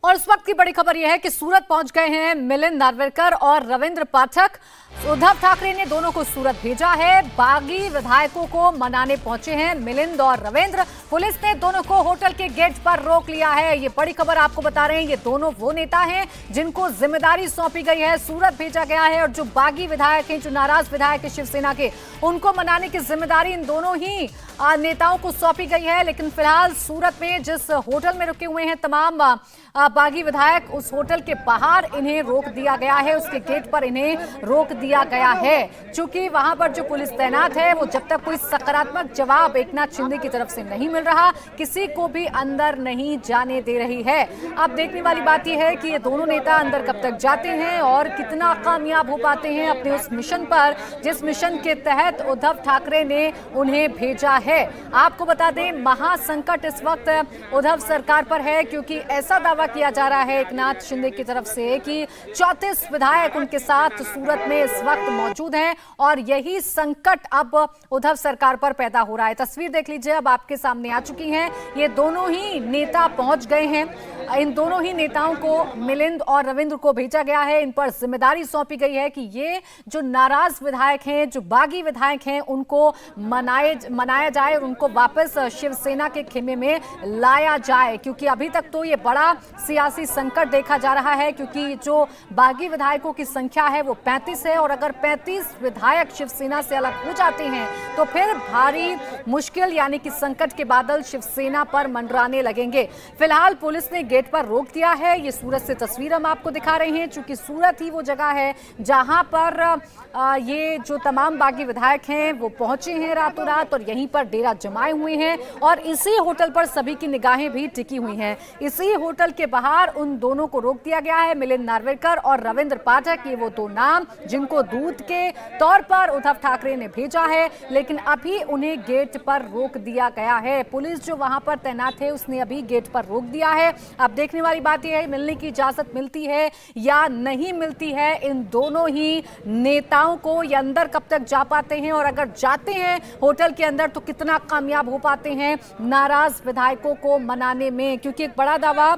और इस वक्त की बड़ी खबर यह है कि सूरत पहुंच गए हैं मिलिंद नार्वेकर और रविंद्र पाठक। उद्धव ठाकरे ने दोनों को सूरत भेजा है। बागी विधायकों को मनाने पहुंचे हैं मिलिंद और रविंद्र। पुलिस ने दोनों को होटल के गेट पर रोक लिया है। ये बड़ी खबर आपको बता रहे हैं। ये दोनों वो नेता हैं जिनको जिम्मेदारी सौंपी गई है, सूरत भेजा गया है। और जो बागी विधायक हैं, जो नाराज विधायक है शिवसेना के, उनको मनाने की जिम्मेदारी इन दोनों ही नेताओं को सौंपी गई है। लेकिन फिलहाल सूरत में जिस होटल में रुके हुए हैं तमाम बागी विधायक, उस होटल के बाहर इन्हें रोक दिया गया है, उसके गेट पर इन्हें रोक दिया गया है। क्योंकि वहां पर जो पुलिस तैनात है वो जब तक कोई सकारात्मक जवाब एकनाथ शिंदे की तरफ से नहीं मिल रहा, किसी को भी अंदर नहीं जाने दे रही है। अब देखने वाली बात यह है कि ये दोनों नेता अंदर कब तक जाते हैं और कितना कामयाब हो पाते हैं अपने उस मिशन पर, जिस मिशन के तहत उद्धव ठाकरे ने उन्हें भेजा है। आपको बता दें, महासंकट इस वक्त उद्धव सरकार पर है, क्योंकि ऐसा दावा किया जा रहा है एकनाथ शिंदे की तरफ से कि 34 विधायक उनके साथ सूरत में इस वक्त मौजूद हैं और यही संकट अब उद्धव सरकार पर पैदा हो रहा है। तस्वीर देख लीजिए, अब आपके सामने आ चुकी हैं। ये दोनों ही नेता पहुंच गए हैं। इन दोनों ही नेताओं को, मिलिंद और रविंद्र को भेजा गया है। इन पर जिम्मेदारी सौंपी गई है कि ये जो नाराज विधायक हैं, जो बागी विधायक हैं, उनको मनाया जाए और उनको वापस शिवसेना के खेमे में लाया जाए। क्योंकि अभी तक तो ये बड़ा सियासी संकट देखा जा रहा है, क्योंकि जो बागी विधायकों की संख्या है वो 35 है और अगर 35 विधायक शिवसेना से अलग हो जाते हैं तो फिर भारी मुश्किल यानी कि संकट के बादल शिवसेना पर मंडराने लगेंगे। फिलहाल पुलिस ने गेट पर रोक दिया है। ये सूरत से तस्वीर हम आपको दिखा रहे हैं, क्योंकि सूरत ही वो जगह है जहां पर ये जो तमाम बागी विधायक हैं वो पहुंचे हैं रातों रात और यहीं पर डेरा जमाए हुए हैं और इसी होटल पर सभी की निगाहें भी टिकी हुई हैं। इसी होटल के बाहर उन दोनों को रोक दिया गया है, मिलिंद नार्वेकर और रविंद्र पाठक। ये वो दो नाम जिनको दूत के तौर पर उद्धव ठाकरे ने भेजा है, लेकिन अभी उन्हें गेट पर रोक दिया गया है। पुलिस जो वहां पर तैनात है उसने अभी गेट पर रोक दिया है। अब देखने वाली बात यह है, मिलने की इजाजत मिलती है या नहीं मिलती है इन दोनों ही नेताओं को, ये अंदर कब तक जा पाते हैं और अगर जाते हैं होटल के अंदर तो कितना कामयाब हो पाते हैं नाराज विधायकों को मनाने में। क्योंकि एक बड़ा दावा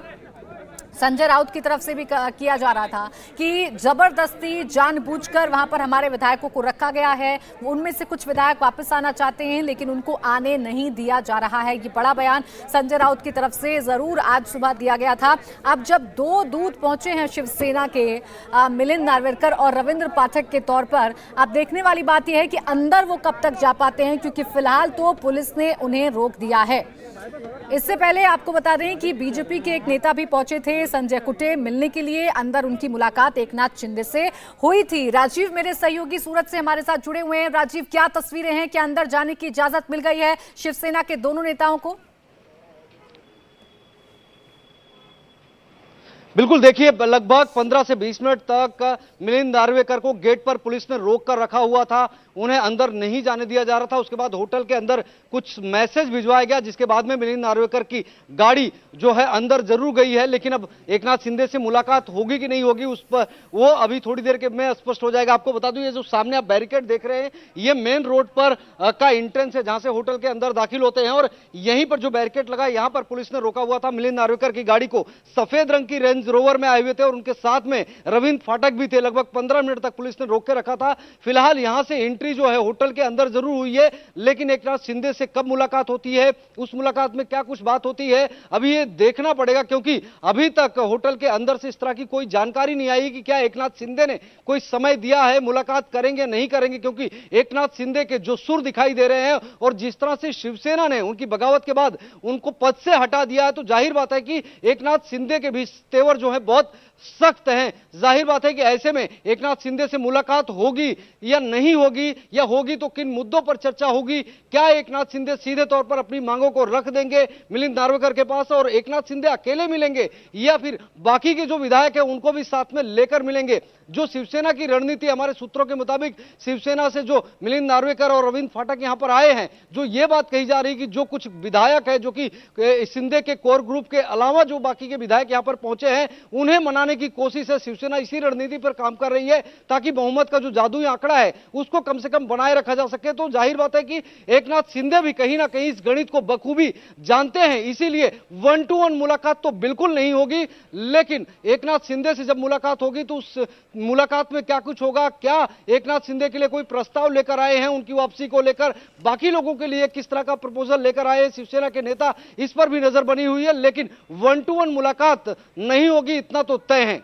संजय राउत की तरफ से भी किया जा रहा था कि जबरदस्ती जानबूझकर वहां पर हमारे विधायकों को रखा गया है। उनमें से कुछ विधायक वापस आना चाहते हैं लेकिन उनको आने नहीं दिया जा रहा है। ये बड़ा बयान संजय राउत की तरफ से जरूर आज सुबह दिया गया था। अब जब दो दूत पहुंचे हैं शिवसेना के, मिलिंद नार्वेकर और रविंद्र पाठक के तौर पर, अब देखने वाली बात यह है कि अंदर वो कब तक जा पाते हैं, क्योंकि फिलहाल तो पुलिस ने उन्हें रोक दिया है। इससे पहले आपको बता दें कि बीजेपी के एक नेता भी पहुंचे थे, संजय कुटे, मिलने के लिए। अंदर उनकी मुलाकात एकनाथ शिंदे से हुई थी। राजीव मेरे सहयोगी सूरत से हमारे साथ जुड़े हुए हैं। राजीव, क्या तस्वीरें हैं? क्या अंदर जाने की इजाजत मिल गई है शिवसेना के दोनों नेताओं को? बिल्कुल, देखिए लगभग 15 से 20 मिनट तक मिलिंद नार्वेकर को गेट पर पुलिस ने रोक कर रखा हुआ था, उन्हें अंदर नहीं जाने दिया जा रहा था। उसके बाद होटल के अंदर कुछ मैसेज भिजवाया गया, जिसके बाद में मिलिंद नार्वेकर की गाड़ी जो है अंदर जरूर गई है। लेकिन अब एकनाथ शिंदे से मुलाकात होगी कि नहीं होगी उस पर वो अभी थोड़ी देर के में स्पष्ट हो जाएगा। आपको बता दूं, ये जो सामने आप बैरिकेड देख रहे हैं ये मेन रोड पर का एंट्रेंस है जहां से होटल के अंदर दाखिल होते हैं और यहीं पर जो बैरिकेड लगा है यहां पर पुलिस ने रोका हुआ था मिलिंद नार्वेकर की गाड़ी को। सफेद रंग की रेंज रोवर में आए हुए थे और उनके साथ में रविंद्र फाटक भी थे। लगभग 15 मिनट तक पुलिस ने रोक के रखा था। फिलहाल यहां से एंट्री जो है होटल के अंदर जरूर हुई है, लेकिन एकनाथ शिंदे से कब मुलाकात होती है, उस मुलाकात में क्या कुछ बात होती है, अभी ये देखना पड़ेगा। क्योंकि अभी तक होटल के अंदर से इस तरह की कोई जानकारी नहीं आई कि क्या एकनाथ शिंदे ने कोई समय दिया है, मुलाकात करेंगे नहीं करेंगे। क्योंकि एकनाथ शिंदे के जो सुर दिखाई दे रहे हैं और जिस तरह से शिवसेना ने उनकी बगावत के बाद उनको पद से हटा दिया है, तो जाहिर बात है कि एकनाथ शिंदे के भी तेवर जो है बहुत सख्त हैं। जाहिर बात है कि ऐसे में एकनाथ शिंदे से मुलाकात होगी या नहीं होगी, या होगी तो किन मुद्दों पर चर्चा होगी। क्या एकनाथ शिंदे सीधे तौर पर अपनी मांगों को रख देंगे मिलिंद नार्वेकर के पास और एकनाथ शिंदे अकेले मिलेंगे, या फिर बाकी के जो विधायक हैं उनको भी साथ में लेकर मिलेंगे। जो शिवसेना की रणनीति, हमारे सूत्रों के मुताबिक शिवसेना से जो मिलिंद नार्वेकर और रविंद्र फाटक यहां पर आए हैं, जो ये बात कही जा रही है कि जो कुछ विधायक है जो कि शिंदे के कोर ग्रुप के अलावा जो बाकी के विधायक यहां पर पहुंचे हैं, उन्हें मनाने गिराने की कोशिश है। शिवसेना इसी रणनीति पर काम कर रही है ताकि बहुमत का जो जादुई आंकड़ा है उसको कम से कम बनाए रखा जा सके। तो जाहिर बात है कि एकनाथ शिंदे भी कहीं ना कहीं इस गणित को बखूबी जानते हैं, इसीलिए 1-to-1 मुलाकात तो बिल्कुल नहीं होगी, लेकिन एकनाथ शिंदे से जब मुलाकात होगी तो उस मुलाकात में क्या कुछ होगा, क्या एकनाथ शिंदे के लिए कोई प्रस्ताव लेकर आए हैं उनकी वापसी को लेकर, बाकी लोगों के लिए किस तरह का प्रपोजल लेकर आए शिवसेना के नेता, इस पर भी नजर बनी हुई है। लेकिन 1-to-1 मुलाकात नहीं होगी, इतना तो तय है।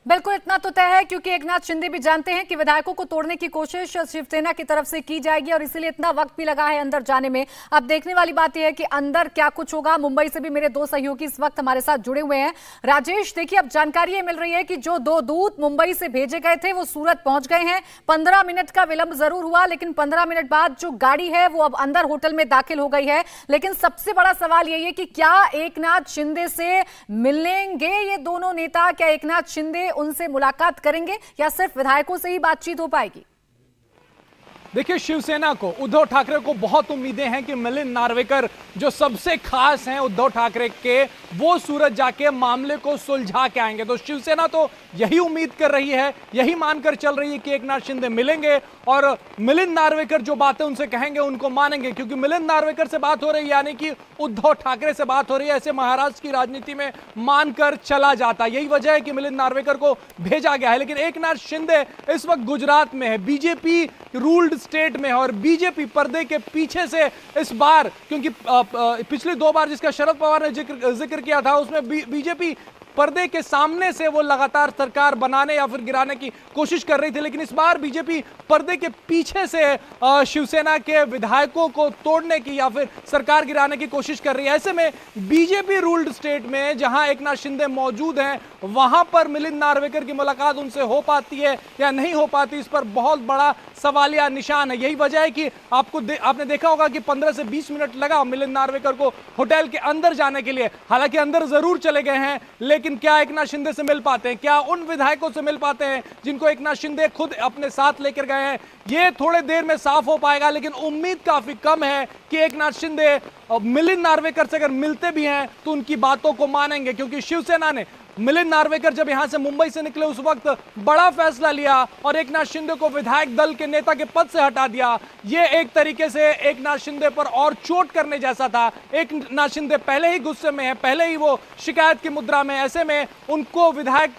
बिल्कुल इतना तो तय है, क्योंकि एकनाथ शिंदे भी जानते हैं कि विधायकों को तोड़ने की कोशिश शिवसेना की तरफ से की जाएगी और इसीलिए इतना वक्त भी लगा है अंदर जाने में। अब देखने वाली बात यह है कि अंदर क्या कुछ होगा। मुंबई से भी मेरे दो सहयोगी इस वक्त हमारे साथ जुड़े हुए हैं। राजेश, देखिए अब जानकारी ये मिल रही है कि जो 2 दूत मुंबई से भेजे गए थे वो सूरत पहुंच गए हैं। 15 मिनट का विलंब जरूर हुआ, लेकिन 15 मिनट बाद जो गाड़ी है वो अब अंदर होटल में दाखिल हो गई है। लेकिन सबसे बड़ा सवाल यही है कि क्या एकनाथ शिंदे से मिलेंगे ये दोनों नेता? क्या एकनाथ शिंदे उनसे मुलाकात करेंगे या सिर्फ विधायकों से ही बातचीत हो पाएगी? देखिए, शिवसेना को, उद्धव ठाकरे को बहुत उम्मीदें हैं कि मिलिंद नार्वेकर जो सबसे खास हैं उद्धव ठाकरे के, वो सूरत जाके मामले को सुलझा के आएंगे। तो शिवसेना तो यही उम्मीद कर रही है, यही मानकर चल रही है कि एकनाथ शिंदे मिलेंगे और मिलिंद नार्वेकर जो बातें उनसे कहेंगे उनको मानेंगे, क्योंकि मिलिंद नार्वेकर से बात हो रही है यानी कि उद्धव ठाकरे से बात हो रही है। ऐसे महाराष्ट्र की राजनीति में मानकर चला जाता, यही वजह है कि मिलिंद नार्वेकर को भेजा गया है। लेकिन एकनाथ शिंदे इस वक्त गुजरात में है, बीजेपी रूल्ड स्टेट में है और बीजेपी पर्दे के पीछे से इस बार, क्योंकि पिछली 2 बार जिसका शरद पवार ने जिक्र किया था उसमें बीजेपी पर्दे के सामने से वो लगातार सरकार बनाने या फिर गिराने की कोशिश कर रही थी, लेकिन इस बार बीजेपी पर्दे के पीछे से शिवसेना के विधायकों को तोड़ने की या फिर सरकार गिराने की कोशिश कर रही है। ऐसे में बीजेपी रूल्ड स्टेट में जहां एकनाथ शिंदे मौजूद हैं, वहां पर मिलिंद नार्वेकर की मुलाकात उनसे हो पाती है या नहीं हो पाती, इस पर बहुत बड़ा सवालिया निशान है। यही वजह है कि आपने देखा होगा कि 15 से 20 मिनट लगा मिलिंद नार्वेकर को होटल के अंदर जाने के लिए। हालांकि अंदर जरूर चले गए हैं, लेकिन क्या एकनाथ शिंदे से मिल पाते हैं, क्या उन विधायकों से मिल पाते हैं जिनको एकनाथ शिंदे खुद अपने साथ लेकर गए हैं, ये थोड़े देर में साफ हो पाएगा। लेकिन उम्मीद काफी कम है कि एकनाथ शिंदे मिलिंद नार्वेकर से अगर मिलते भी हैं तो उनकी बातों को मानेंगे, क्योंकि शिवसेना ने मिलिंद नार्वेकर जब यहां से मुंबई से निकले उस वक्त बड़ा फैसला लिया और एकनाथ शिंदे को विधायक दल के नेता के पद से हटा दिया। ये एक तरीके से एकनाथ शिंदे पर और चोट करने जैसा था। एकनाथ शिंदे पहले ही गुस्से में है, पहले ही वो शिकायत की मुद्रा में, ऐसे में उनको विधायक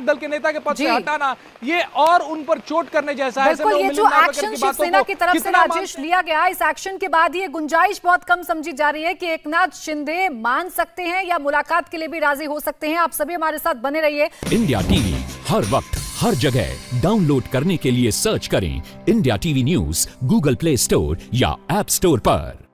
दल के नेता के पद से हटाना ये और उन पर चोट करने जैसा है। बिल्कुल, ये जो एक्शन शिवसेना की तरफ से राजेश लिया गया, इस एक्शन के बाद ये गुंजाइश बहुत कम समझी जा रही है कि एकनाथ शिंदे मान सकते हैं या मुलाकात के लिए भी राजी हो सकते हैं। आप सभी हमारे साथ बने रहिए। इंडिया टीवी हर वक्त हर जगह डाउनलोड करने के लिए सर्च करें India TV news Google play store या ऐप स्टोर पर।